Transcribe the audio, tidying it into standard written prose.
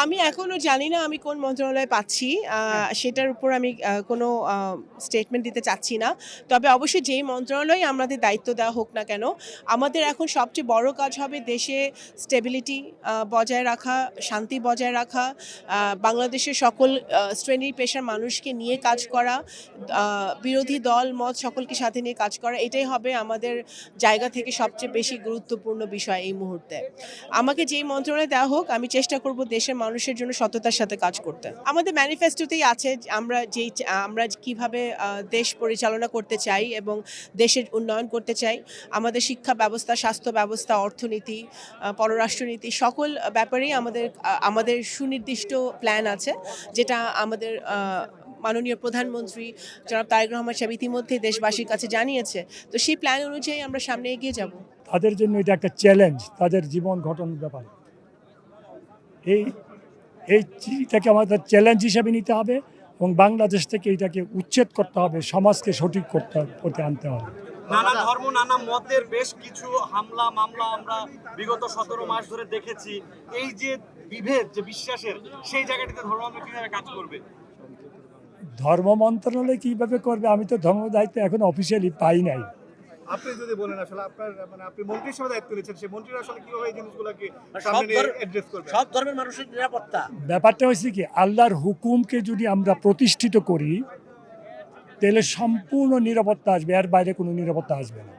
আমি এখনো জানি না আমি কোন মন্ত্রণালয়ে পাচ্ছি। সেটার উপর আমি কোনো স্টেটমেন্ট দিতে চাচ্ছি না। তবে অবশ্যই যেই মন্ত্রণালয়েই আমাদের দায়িত্ব দেওয়া হোক না কেন, আমাদের এখন সবচেয়ে বড় কাজ হবে দেশে স্টেবিলিটি বজায় রাখা, শান্তি বজায় রাখা, বাংলাদেশের সকল শ্রেণী পেশার মানুষকে নিয়ে কাজ করা, বিরোধী দল মত সকলকে সাথে নিয়ে কাজ করা। এটাই হবে আমাদের জায়গা থেকে সবচেয়ে বেশি গুরুত্বপূর্ণ বিষয় এই মুহূর্তে। আমাকে যেই মন্ত্রণালয় দেওয়া হোক, আমি চেষ্টা করব দেশের মানুষের জন্য সততার সাথে কাজ করতে। আমাদের ম্যানিফেস্টোতেই আছে যে আমরা কিভাবে দেশ পরিচালনা করতে চাই এবং দেশের উন্নয়ন করতে চাই। আমাদের শিক্ষা ব্যবস্থা, স্বাস্থ্য ব্যবস্থা, অর্থনীতি, পররাষ্ট্রনীতি সকল ব্যাপারেই আমাদের সুনির্দিষ্ট প্ল্যান আছে, যেটা আমাদের মাননীয় প্রধানমন্ত্রী জনাব তারেক রহমান সাহেব ইতিমধ্যেই দেশবাসীর কাছে জানিয়েছে। তো সেই প্ল্যান অনুযায়ী আমরা সামনে এগিয়ে যাব। তাদের জন্য এটা একটা চ্যালেঞ্জ, তাদের জীবন ঘটনার ব্যাপারে। এই এই চিঠিটাকে আমাদের চ্যালেঞ্জ হিসেবে নিতে হবে এবং বাংলাদেশ থেকে এটাকে উচ্ছেদ করতে হবে, সমাজকে সঠিক করতে আনতে হবে। নানা ধর্ম নানা মতের বেশ কিছু হামলা মামলা আমরা বিগত 17 মাস ধরে দেখেছি। এই যে বিভেদ, যে বিশ্বাসের, সেই জায়গাটিতে ধর্ম কিভাবে কাজ করবে? ধর্ম মন্ত্রণালয় কিভাবে করবে, আমি তো ধর্ম দায়িত্ব এখন অফিসিয়ালি পাই নাই। আপনি যদি বলেন আসলে আপনার আপনি মন্ত্রী হিসেবে দায়িত্ব নিচ্ছেন, সেই মন্ত্রীরা আসলে কিভাবে এই জিনিসগুলোকে সামনে নিয়ে অ্যাড্রেস করবে? সব ধর্মের মানুষের নিরাপত্তা। ব্যাপারটা হয়েছে কি, আল্লাহর হুকুমকে যদি আমরা প্রতিষ্ঠিত করি তাহলে সম্পূর্ণ নিরাপত্তা আসবে, এর বাইরে কোনো নিরাপত্তা আসবে না।